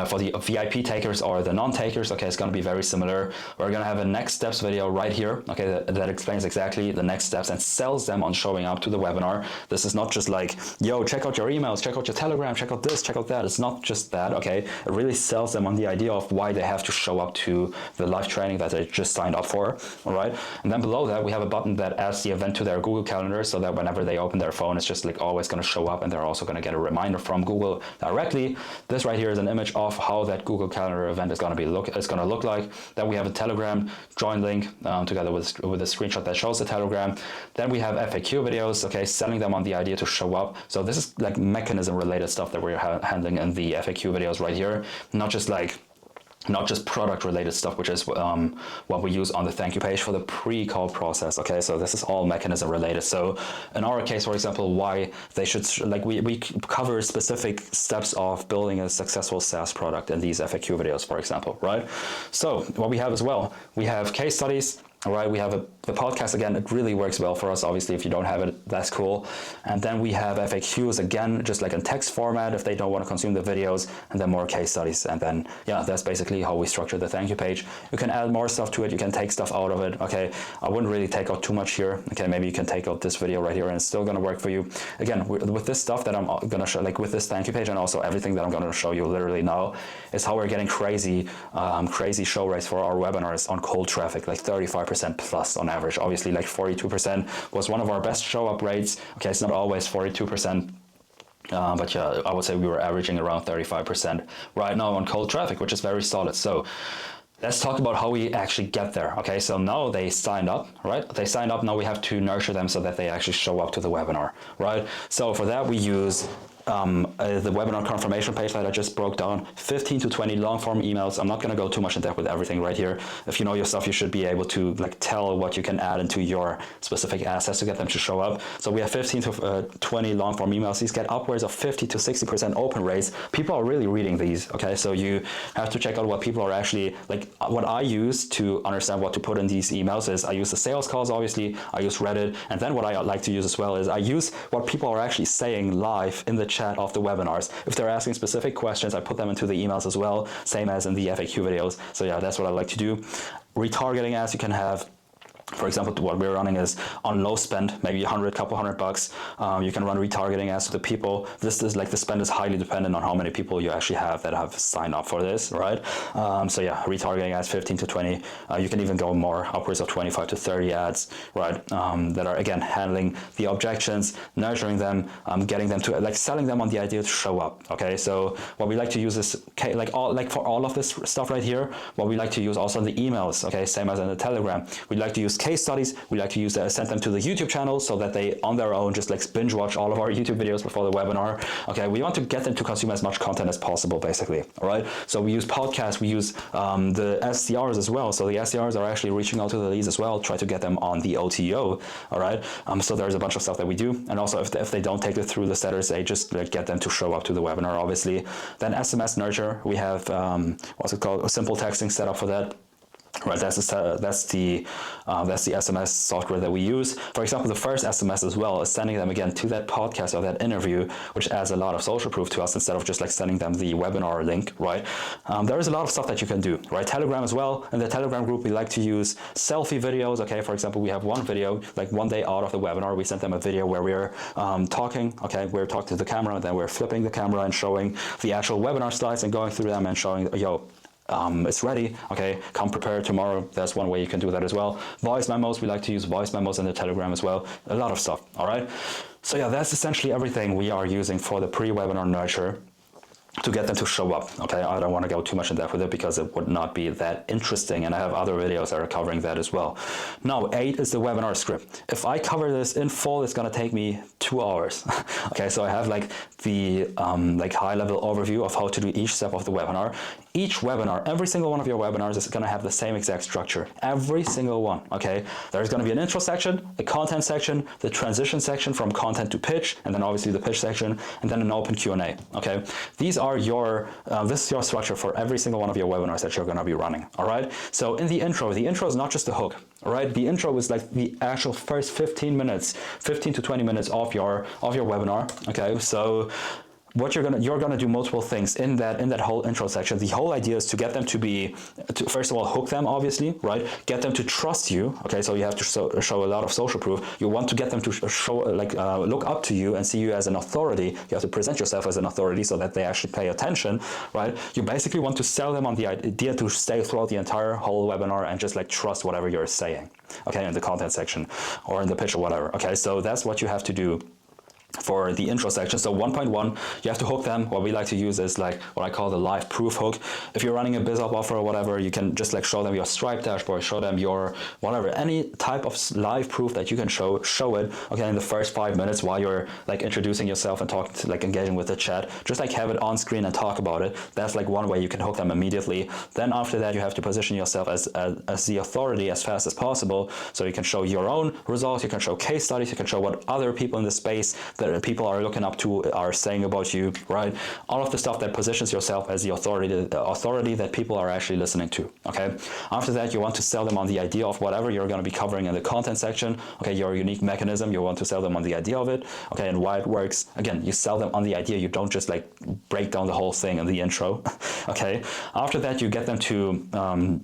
for the VIP takers or the non-takers, okay, it's going to be very similar. We're going to have a next steps video right here, okay, that explains exactly the next steps and sells them on showing up to the webinar. This is not just like, yo, check out your emails, check out your Telegram, check out this, check out that. It's not just that, okay? It really sells them on the idea of why they have to show up to the live training that they just signed up for, all right? And then below that, we have a button that adds the event to their Google Calendar so that whenever they open their phone, it's just like always going to show up, and they're also going to get a reminder from Google directly. This right here is an image of how that Google Calendar event is going to look like. Then we have a Telegram join link together with a screenshot that shows the Telegram. Then we have FAQ videos, okay, selling them on the idea to show up. So this is like mechanism related stuff that we're handling in the FAQ videos right here, not just product related stuff, which is what we use on the thank you page for the pre-call process. Okay, so this is all mechanism related. So in our case, for example, why they should, like we cover specific steps of building a successful SaaS product in these FAQ videos, for example, right? So what we have as well, we have case studies. All right, we have the podcast again. It really works well for us. Obviously, if you don't have it, that's cool. And then we have FAQs again, just like in text format if they don't want to consume the videos, and then more case studies. And then, yeah, that's basically how we structure the thank you page. You can add more stuff to it. You can take stuff out of it. Okay, I wouldn't really take out too much here. Okay, maybe you can take out this video right here, and it's still going to work for you. Again, with this stuff that I'm going to show, like with this thank you page, and also everything that I'm going to show you literally now, is how we're getting crazy show rates for our webinars on cold traffic, like 35% plus on average. Obviously, like 42% was one of our best show up rates. Okay, it's not always 42%. But yeah, I would say we were averaging around 35% right now on cold traffic, which is very solid. So let's talk about how we actually get there. Okay, so now they signed up, right? They signed up, now we have to nurture them so that they actually show up to the webinar, right? So for that, we use the webinar confirmation page that I just broke down, 15 to 20 long form emails. I'm not going to go too much in depth with everything right here. If you know your stuff, you should be able to like tell what you can add into your specific assets to get them to show up. So we have 15 to 20 long form emails. These get upwards of 50 to 60% open rates. People are really reading these. Okay, so you have to check out what people are actually like. What I use to understand what to put in these emails is I use the sales calls, obviously. I use Reddit, and then what I like to use as well is I use what people are actually saying live in the chat of the webinars. If they're asking specific questions, I put them into the emails as well, same as in the FAQ videos. So yeah, that's what I like to do. Retargeting ads, you can have, for example, what we're running is on low spend, maybe couple hundred bucks. You can run retargeting ads to the people. This is like the spend is highly dependent on how many people you actually have that have signed up for this, right? So yeah, retargeting ads 15 to 20. You can even go more, upwards of 25 to 30 ads, right? That are again handling the objections, nurturing them, getting them to like selling them on the idea to show up. Okay, so what we like to use is for all of this stuff right here. What we like to use also in the emails. Okay, same as in the Telegram. We like to use case studies. We like to use send them to the YouTube channel so that they on their own just like binge watch all of our YouTube videos before the webinar. Okay, we want to get them to consume as much content as possible, basically. All right, so we use podcasts, we use the SDRs as well. So the SDRs are actually reaching out to the leads as well, try to get them on the OTO. All right, so there's a bunch of stuff that we do, and also if they don't take it through the setters, they just like, get them to show up to the webinar, obviously. Then SMS nurture, we have what's it called, a simple texting set up for that. Right, that's the SMS software that we use. For example, the first SMS as well is sending them again to that podcast or that interview, which adds a lot of social proof to us instead of just like sending them the webinar link, right? There is a lot of stuff that you can do, right? Telegram as well. In the Telegram group, we like to use selfie videos. Okay, for example, we have one video, like one day out of the webinar, we sent them a video where we're talking. Okay, we're talking to the camera, then we're flipping the camera and showing the actual webinar slides and going through them and showing, yo, it's ready. Okay, come prepared tomorrow. That's one way you can do that as well. Voice memos, we like to use voice memos in the Telegram as well. A lot of stuff. All right, so yeah, that's essentially everything we are using for the pre-webinar nurture. to get them to show up. Okay, I don't want to go too much in depth with it because it would not be that interesting, and I have other videos that are covering that as well. Now, 8 is the webinar script. If I cover this in full, it's going to take me 2 hours. Okay, so I have like the like high-level overview of how to do each step of the webinar. Each webinar, every single one of your webinars is going to have the same exact structure. Every single one. Okay, there's going to be an intro section, a content section, the transition section from content to pitch, and then obviously the pitch section, and then an open Q&A. Okay, these are your this is your structure for every single one of your webinars that you're going to be running. All right, so in the intro is not just a hook. All right, the intro is like the actual first 15 to 20 minutes of your webinar. Okay, so what you're gonna do multiple things in that whole intro section. The whole idea is to get them to first of all hook them, obviously, right? Get them to trust you. Okay, so you have to show a lot of social proof. You want to get them to show look up to you and see you as an authority. You have to present yourself as an authority so that they actually pay attention, right? You basically want to sell them on the idea to stay throughout the entire whole webinar and just like trust whatever you're saying. Okay, in the content section or in the pitch or whatever. Okay, so that's what you have to do for the intro section. So 1.1, you have to hook them. What we like to use is like what I call the live proof hook. If you're running a BizOp offer or whatever, you can just like show them your Stripe dashboard, show them your whatever, any type of live proof that you can show it, okay, in the first 5 minutes while you're like introducing yourself and talking to, like engaging with the chat. Just like have it on screen and talk about it. That's like one way you can hook them immediately. Then after that, you have to position yourself as the authority as fast as possible. So you can show your own results, you can show case studies, you can show what other people in the space that people are looking up to are saying about you, right? All of the stuff that positions yourself as the authority that people are actually listening to, okay? After that, you want to sell them on the idea of whatever you're going to be covering in the content section, okay? Your unique mechanism, you want to sell them on the idea of it, okay? And why it works. Again, you sell them on the idea. You don't just like break down the whole thing in the intro, okay? After that, you get them to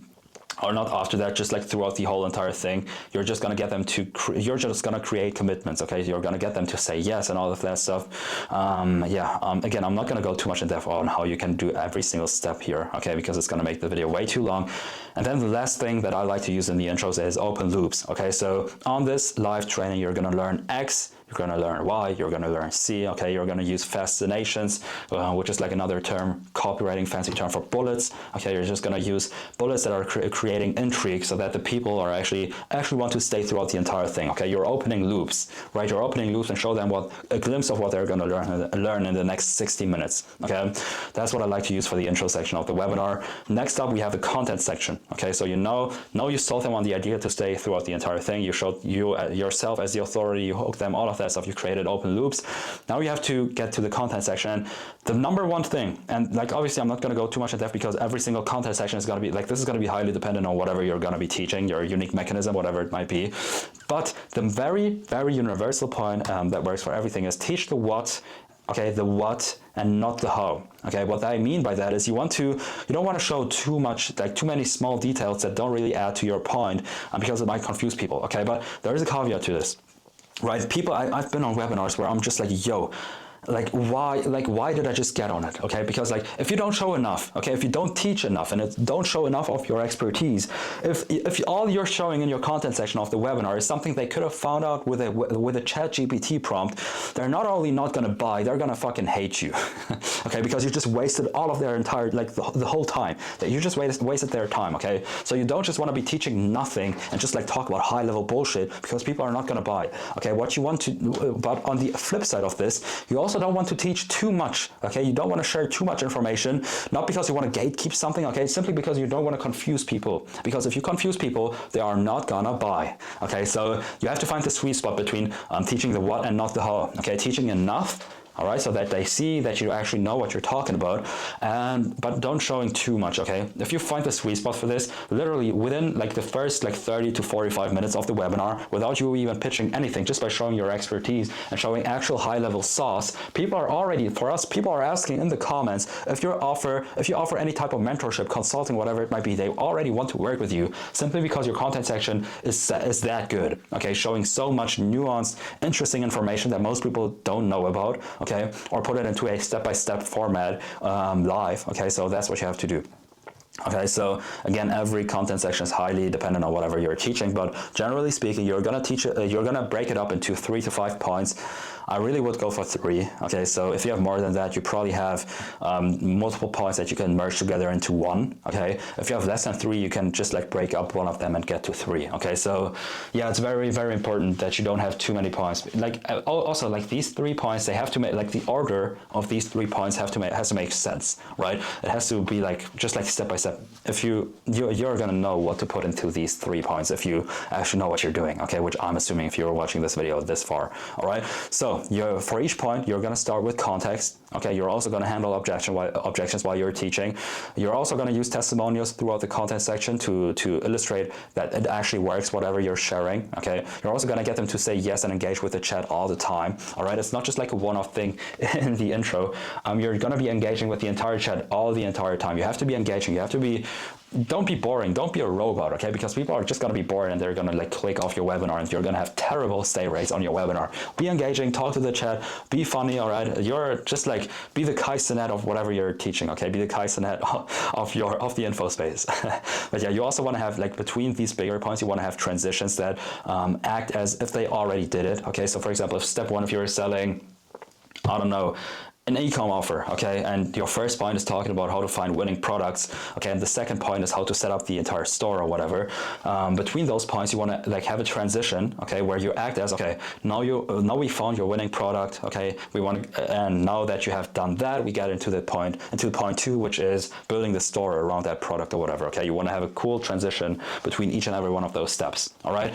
or not after that, just like throughout the whole entire thing, you're just going to get them to, you're just going to create commitments, okay? You're going to get them to say yes and all of that stuff. Again, I'm not going to go too much in depth on how you can do every single step here, okay? Because it's going to make the video way too long. And then the last thing that I like to use in the intros is open loops, okay? So on this live training, you're going to learn X, you're going to learn Y, you're going to learn C, okay? You're going to use fascinations, which is like another term, copywriting fancy term for bullets, okay? You're just going to use bullets that are creating intrigue so that the people are actually want to stay throughout the entire thing, okay? You're opening loops, right? You're opening loops and show them a glimpse of what they're going to learn in the next 60 minutes, okay? That's what I like to use for the intro section of the webinar. Next up, we have the content section, okay? So you you sold them on the idea to stay throughout the entire thing. You showed yourself as the authority, you hooked them, all of that stuff, you created open loops. Now you have to get to the content section. And the number one thing, and like obviously I'm not going to go too much in depth because every single content section is going to be like, this is going to be highly dependent on whatever you're going to be teaching, your unique mechanism, whatever it might be. But the very, very universal point that works for everything is teach the what, okay, the what and not the how. Okay, what I mean by that is you don't want to show too much, like too many small details that don't really add to your point, because it might confuse people. Okay, but there is a caveat to this. Right, I've been on webinars where I'm just like, yo, why did I just get on it? Okay, because like if you don't show enough, okay, if you don't teach enough and don't show enough of your expertise, if all you're showing in your content section of the webinar is something they could have found out with a chat GPT prompt, they're not only not going to buy, they're going to fucking hate you. Okay, because you just wasted all of their entire, like the whole time, that you just wasted their time. Okay, so you don't just want to be teaching nothing and just like talk about high level bullshit, because people are not going to buy. Okay, what you want to, but on the flip side of this, you also don't want to teach too much. Okay, you don't want to share too much information, not because you want to gatekeep something, okay, simply because you don't want to confuse people, because if you confuse people, they are not gonna buy. Okay, so you have to find the sweet spot between teaching the what and not the how. Okay, teaching enough, all right, so that they see that you actually know what you're talking about, but don't showing too much, okay? If you find the sweet spot for this, literally within like the first like 30 to 45 minutes of the webinar, without you even pitching anything, just by showing your expertise and showing actual high-level sauce, people are asking in the comments if you offer any type of mentorship, consulting, whatever it might be. They already want to work with you simply because your content section is that good, okay? Showing so much nuanced, interesting information that most people don't know about. Okay, or put it into a step-by-step format live. Okay, so that's what you have to do. Okay, so again, every content section is highly dependent on whatever you're teaching, but generally speaking, you're gonna break it up into 3 to 5 points. I really would go for 3. Okay, so if you have more than that, you probably have multiple points that you can merge together into one. Okay, if you have less than 3, you can just like break up one of them and get to 3. Okay, so yeah, it's very, very important that you don't have too many points. Like also like these 3 points, they have to make, like the order of these 3 points has to make sense, right? It has to be like just like step by step. If you're gonna know what to put into these 3 points if you actually know what you're doing. Okay, which I'm assuming if you're watching this video this far. All right, so for each point you're gonna start with context. Okay, you're also gonna handle objections while you're teaching. You're also gonna use testimonials throughout the content section to illustrate that it actually works, whatever you're sharing. Okay, you're also gonna get them to say yes and engage with the chat all the time. All right, it's not just like a one-off thing in the intro. You're gonna be engaging with the entire chat all the entire time. You have to be engaging. You have to be. Don't be boring. Don't be a robot, okay? Because people are just gonna be bored and they're gonna like click off your webinar and you're gonna have terrible stay rates on your webinar. Be engaging, talk to the chat, be funny, all right? You're just like, be the Kai Cenat of whatever you're teaching, okay? Be the Kai Cenat of the info space. But yeah, you also wanna have like between these bigger points, you wanna have transitions that act as if they already did it, okay? So for example, if step 1, if you're selling, I don't know, an e-com offer, okay, and your first point is talking about how to find winning products, okay, and the second point is how to set up the entire store or whatever. Between those points, you want to like have a transition, okay, where you act as, okay, now we found your winning product, okay, and now that you have done that, we get into point 2, which is building the store around that product or whatever. Okay, you want to have a cool transition between each and every one of those steps. All right.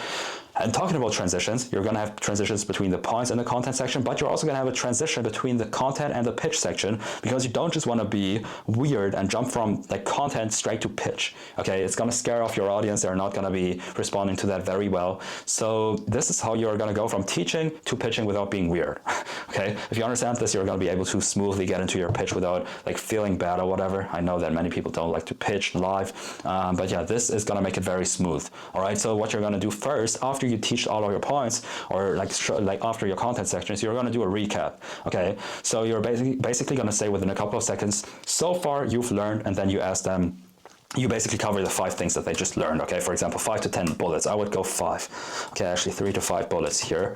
And talking about transitions, you're going to have transitions between the points and the content section, but you're also going to have a transition between the content and the pitch section, because you don't just want to be weird and jump from like content straight to pitch. Okay, it's going to scare off your audience. They're not going to be responding to that very well. So this is how you're going to go from teaching to pitching without being weird. Okay, if you understand this, you're going to be able to smoothly get into your pitch without like feeling bad or whatever. I know that many people don't like to pitch live, but yeah, this is going to make it very smooth. All right, so what you're going to do first, after you teach all of your points, or like after your content sections, you're going to do a recap. Okay, so you're basically going to say within a couple of seconds, so far you've learned, and then you ask them, you basically cover the 5 things that they just learned. Okay, for example, 5 to 10 bullets. I would go 5. Okay, actually 3 to 5 bullets here.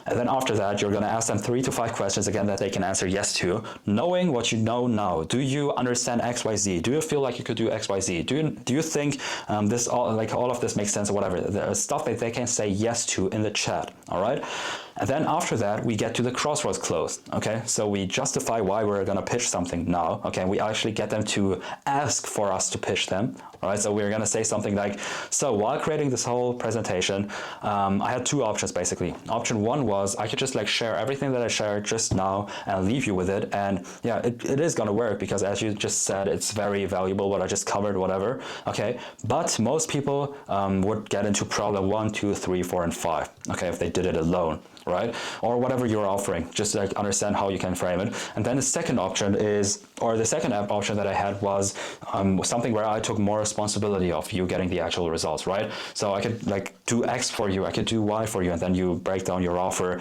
And then after that, you're going to ask them 3 to 5 questions again that they can answer yes to, knowing what you know now. Do you understand XYZ? Do you feel like you could do XYZ? Do you think all of this makes sense or whatever? There's stuff that they can say yes to in the chat. All right. And then after that, we get to the crossroads close. Okay, so we justify why we're going to pitch something now. Okay, we actually get them to ask for us to pitch them. All right, so we're going to say something like, so while creating this whole presentation, I had 2 options basically. Option 1 was I could just like share everything that I shared just now and leave you with it. And yeah, it is going to work because as you just said, it's very valuable what I just covered, whatever. Okay, but most people would get into problem 1, 2, 3, 4, and 5. Okay, if they did it alone. Right, or whatever you're offering, just like understand how you can frame it. And then the second option is, or the second option that I had was something where I took more responsibility of you getting the actual results, right? So I could like do X for you, I could do Y for you, and then you break down your offer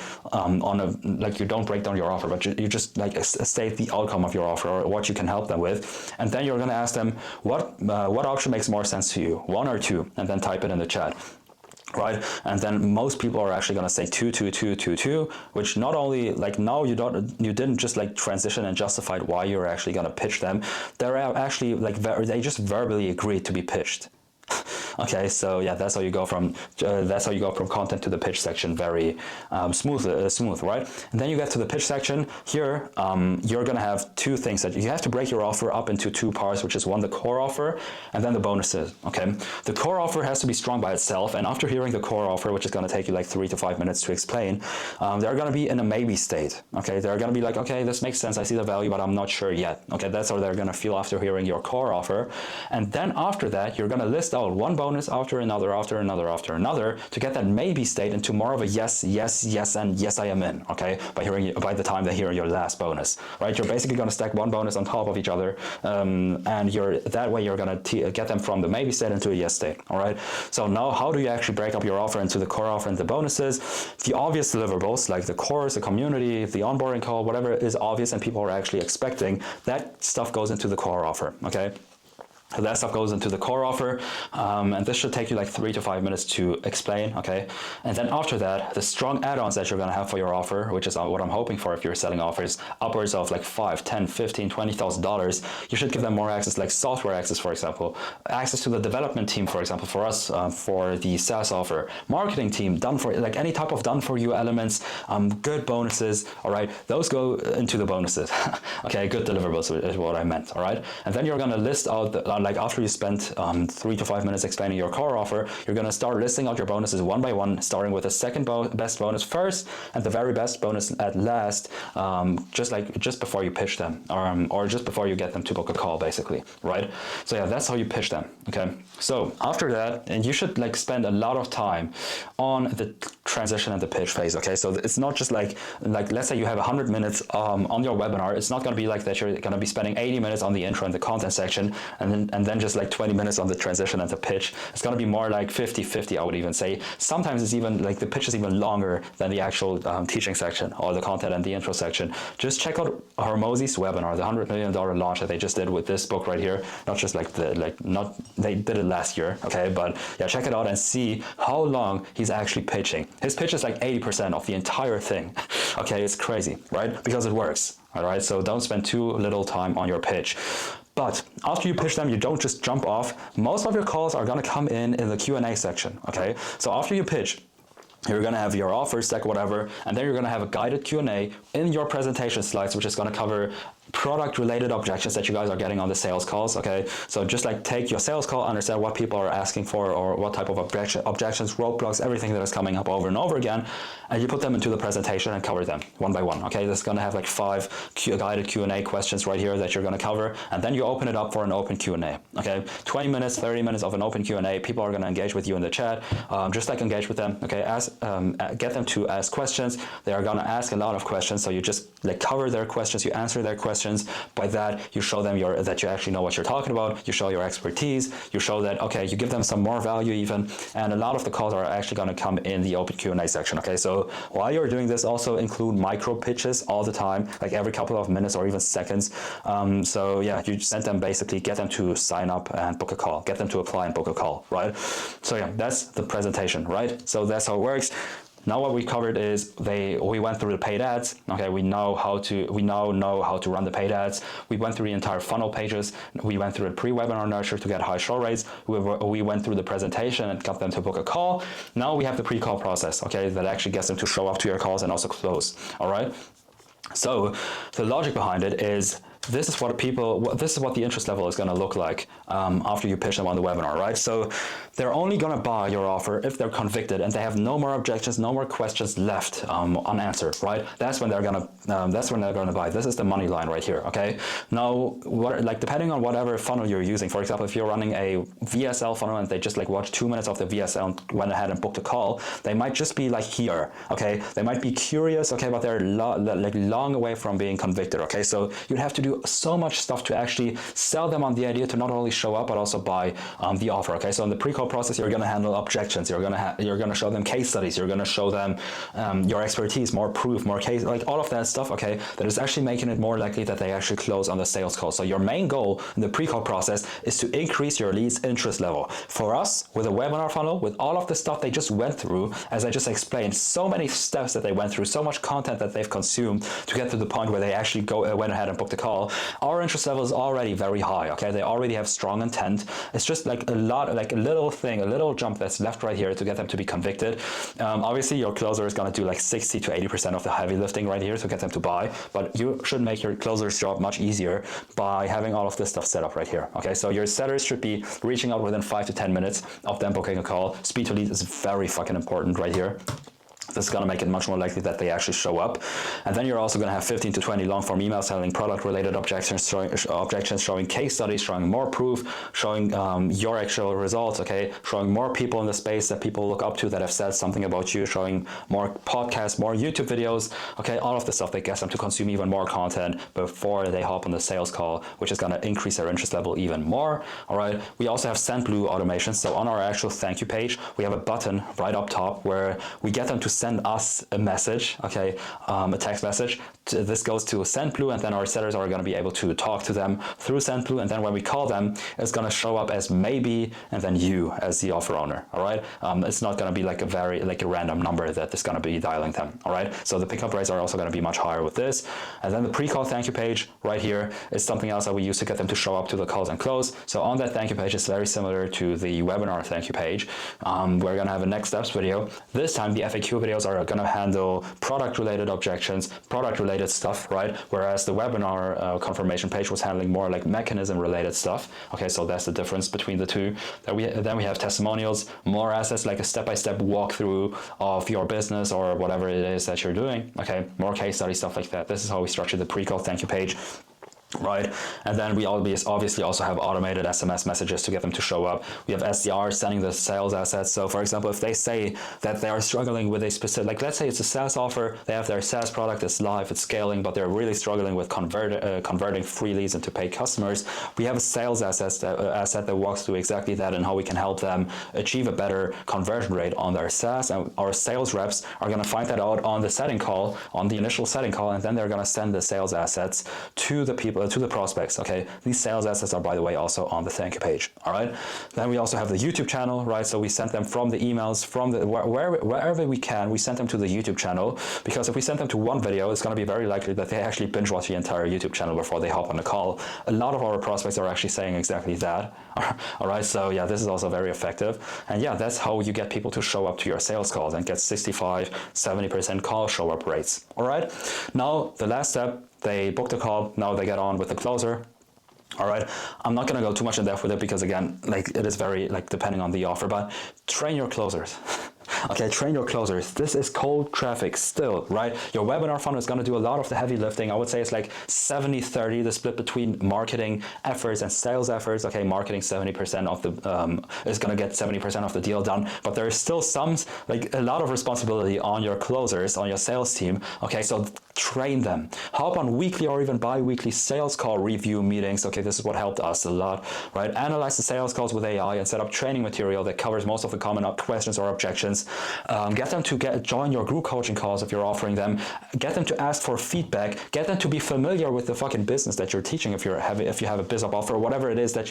like you don't break down your offer, but you just like state the outcome of your offer or what you can help them with. And then you're gonna ask them what option makes more sense to you, 1 or 2, and then type it in the chat. Right, and then most people are actually going to say 2, 2, 2, 2, 2, which not only like now you didn't just like transition and justified why you're actually going to pitch them. They're actually like they just verbally agreed to be pitched. Okay, so yeah, that's how you go from content to the pitch section very smooth, right? And then you get to the pitch section. Here, you're gonna have 2 things that you have to break your offer up into 2 parts, which is 1, the core offer, and then the bonuses. Okay, the core offer has to be strong by itself, and after hearing the core offer, which is gonna take you like 3 to 5 minutes to explain, they're gonna be in a maybe state. Okay, they're gonna be like, okay, this makes sense, I see the value, but I'm not sure yet. Okay, that's how they're gonna feel after hearing your core offer, and then after that, you're gonna list out 1 bonus after another to get that maybe state into more of a yes, yes, yes, and yes, I am in. Okay, by the time they hear your last bonus, right? You're basically going to stack 1 bonus on top of each other, and that way you're going to get them from the maybe state into a yes state. All right. So now, how do you actually break up your offer into the core offer and the bonuses? The obvious deliverables like the course, the community, the onboarding call, whatever is obvious and people are actually expecting, that stuff goes into the core offer. Okay. That stuff goes into the core offer, and this should take you like 3 to 5 minutes to explain, okay? And then after that, the strong add-ons that you're gonna have for your offer, which is what I'm hoping for if you're selling offers upwards of like $5, $10, $15, $20,000, you should give them more access, like software access, for example, access to the development team, for example, for us, for the SaaS offer, marketing team, done for, like any type of done for you elements, good bonuses, all right? Those go into the bonuses, okay? Good deliverables is what I meant, all right? And then you're gonna list out the, like after you spend 3 to 5 minutes explaining your core offer, you're going to start listing out your bonuses one by one, starting with the second best bonus first and the very best bonus at last, just before you pitch them, or just before you get them to book a call, basically, right? So yeah, that's how you pitch them, okay? So after that, and you should like spend a lot of time on the transition and the pitch phase, okay? So it's not just like let's say you have 100 minutes on your webinar. It's not going to be like that you're going to be spending 80 minutes on the intro and the content section, and then just like 20 minutes on the transition and the pitch. It's going to be more like 50-50, I would even say. Sometimes it's even like the pitch is even longer than the actual teaching section or the content and the intro section. Just check out Hormozy's webinar, the $100 million launch that they just did with this book right here. Not just like they did it last year, okay? But yeah, check it out and see how long he's actually pitching. His pitch is like 80% of the entire thing. Okay, it's crazy, right? Because it works. All right, so don't spend too little time on your pitch. But after you pitch them, you don't just jump off. Most of your calls are going to come in the Q&A section, okay? So after you pitch, you're going to have your offer stack, whatever, and then you're going to have a guided Q&A in your presentation slides, which is going to cover product-related objections that you guys are getting on the sales calls, okay? So just like take your sales call, understand what people are asking for or what type of objections, roadblocks, everything that is coming up over and over again, and you put them into the presentation and cover them one by one, okay? This is going to have like 5 guided Q&A questions right here that you're going to cover, and then you open it up for an open Q&A, okay? 20 minutes, 30 minutes of an open Q&A. People are going to engage with you in the chat, just like engage with them, okay? Get them to ask questions. They are going to ask a lot of questions, so you just like cover their questions, you answer their questions. By that, you show them that you actually know what you're talking about. You show your expertise. You show that, okay, you give them some more value even. And a lot of the calls are actually going to come in the open Q&A section, okay? So while you're doing this, also include micro pitches all the time, like every couple of minutes or even seconds. So yeah, you send them basically, get them to sign up and book a call, get them to apply and book a call, right? So yeah, that's the presentation, right? So that's how it works. Now what we covered is we went through the paid ads. Okay, we now know how to run the paid ads. We went through the entire funnel pages. We went through a pre-webinar nurture to get high show rates. We went through the presentation and got them to book a call. Now we have the pre-call process, okay, that actually gets them to show up to your calls and also close. All right. So the logic behind it is this is what the interest level is going to look like after you pitch them on the webinar, right? So they're only going to buy your offer if they're convicted and they have no more objections, no more questions left unanswered, right? That's when they're going to buy. This is the money line right here, okay? Now, depending on whatever funnel you're using, for example, if you're running a VSL funnel and they just like watched 2 minutes of the VSL and went ahead and booked a call, they might just be like here, okay? They might be curious, okay, but they're long away from being convicted, okay? So you'd have to do so much stuff to actually sell them on the idea to not only show up but also buy the offer, okay? So in the pre-call process, you're going to handle objections, you're going to show them case studies, you're going to show them your expertise, more proof, more case, like all of that stuff, okay, that is actually making it more likely that they actually close on the sales call. So your main goal in the pre-call process is to increase your leads interest level. For us, with a webinar funnel, with all of the stuff they just went through, as I just explained, so many steps that they went through, so much content that they've consumed to get to the point where they actually went ahead and booked a call, our interest level is already very high, okay? They already have strong intent. It's just like a little jump that's left right here to get them to be convicted. Obviously, your closer is going to do like 60 to 80% of the heavy lifting right here to get them to buy, but you should make your closer's job much easier by having all of this stuff set up right here, okay? So your sellers should be reaching out within 5 to 10 minutes of them booking a call. Speed to lead is very fucking important right here. This is going to make it much more likely that they actually show up. And then you're also going to have 15 to 20 long-form emails handling product-related objections, showing case studies, showing more proof, showing your actual results, okay? Showing more people in the space that people look up to that have said something about you, showing more podcasts, more YouTube videos, okay? All of the stuff that gets them to consume even more content before they hop on the sales call, which is going to increase their interest level even more, all right? We also have SendBlue automation. So on our actual thank you page, we have a button right up top where we get them to send us a message, okay, a text message. This goes to SendBlue, and then our sellers are going to be able to talk to them through SendBlue, and then when we call them, it's going to show up as maybe, and then you as the offer owner. All right, it's not going to be like a random number that is going to be dialing them. All right, so the pickup rates are also going to be much higher with this. And then the pre-call thank you page right here is something else that we use to get them to show up to the calls and close. So on that thank you page, it's very similar to the webinar thank you page. We're going to have a next steps video. This time the FAQ videos are going to handle product related objections, product related stuff, right? Whereas the webinar confirmation page was handling more like mechanism related stuff. Okay, so that's the difference between the two. Then we have testimonials, more assets like a step-by-step walkthrough of your business or whatever it is that you're doing. Okay, more case study stuff like that. This is how we structure the pre-call thank you page. Right, and then we obviously also have automated SMS messages to get them to show up. We have SDRs sending the sales assets. So for example, if they say that they are struggling with a specific, like let's say it's a SaaS offer, they have their SaaS product, it's live, it's scaling, but they're really struggling with converting free leads into paid customers, we have a sales asset that walks through exactly that and how we can help them achieve a better conversion rate on their SaaS. And our sales reps are going to find that out on the setting call, on the initial setting call, and then they're going to send the sales assets to the people, to the prospects. Okay, these sales assets are, by the way, also on the thank you page. All right, then we also have the YouTube channel, right? So we send them from the emails, from the wherever we can, we send them to the YouTube channel, because if we send them to one video, it's going to be very likely that they actually binge watch the entire YouTube channel before they hop on the call. A lot of our prospects are actually saying exactly that. All right, so yeah, this is also very effective. And yeah, that's how you get people to show up to your sales calls and get 65-70% call show up rates. All right, now the last step, they book the call, now they get on with the closer. All right, I'm not going to go too much in depth with it because again, like it is very like depending on the offer, but train your closers. Okay, train your closers. This is cold traffic still, right? Your webinar funnel is going to do a lot of the heavy lifting. I would say it's like 70-30, the split between marketing efforts and sales efforts. Okay, marketing 70% of the is going to get 70% of the deal done, but there is still some, like a lot of responsibility on your closers, on your sales team. Okay, so train them. Hop on weekly or even bi-weekly sales call review meetings. Okay, this is what helped us a lot, right? Analyze the sales calls with AI and set up training material that covers most of the common questions or objections. Get them to join your group coaching calls if you're offering them. Get them to ask for feedback. Get them to be familiar with the fucking business that you're teaching if you have a biz up offer or whatever it is that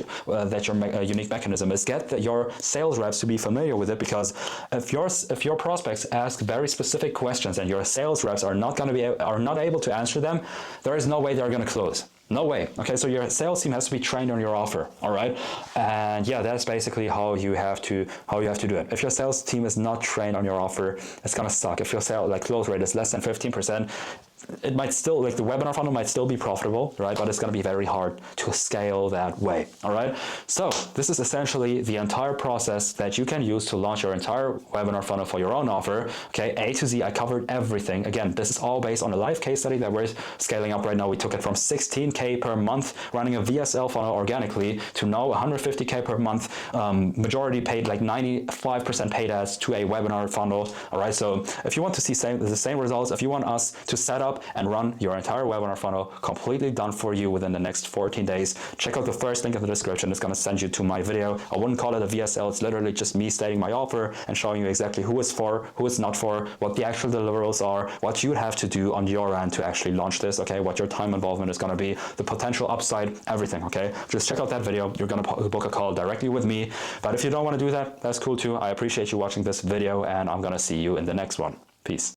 your unique mechanism is. Get your sales reps to be familiar with it, because if your prospects ask very specific questions and your sales reps are not able to answer them, there is no way they're going to close. No way. Okay, so your sales team has to be trained on your offer. All right, and yeah, that's basically how you have to do it. If your sales team is not trained on your offer, it's gonna suck. If your close rate is less than 15%, it might still, like the webinar funnel might still be profitable, right? But it's going to be very hard to scale that way. All right. So this is essentially the entire process that you can use to launch your entire webinar funnel for your own offer. Okay, A to Z. I covered everything. Again, this is all based on a live case study that we're scaling up right now. We took it from 16K per month running a VSL funnel organically to now 150K per month. Majority paid, like 95% paid ads to a webinar funnel. All right. So if you want to see the same results, if you want us to set up and run your entire webinar funnel completely done for you within the next 14 days, check out the first link in the description. It's going to send you to my video. I wouldn't call it a VSL. It's literally just me stating my offer and showing you exactly who it's for, who it's not for, what the actual deliverables are, what you have to do on your end to actually launch this, okay, what your time involvement is going to be, the potential upside, everything, okay? Just check out that video. You're going to book a call directly with me. But if you don't want to do that, that's cool too. I appreciate you watching this video, and I'm going to see you in the next one. Peace.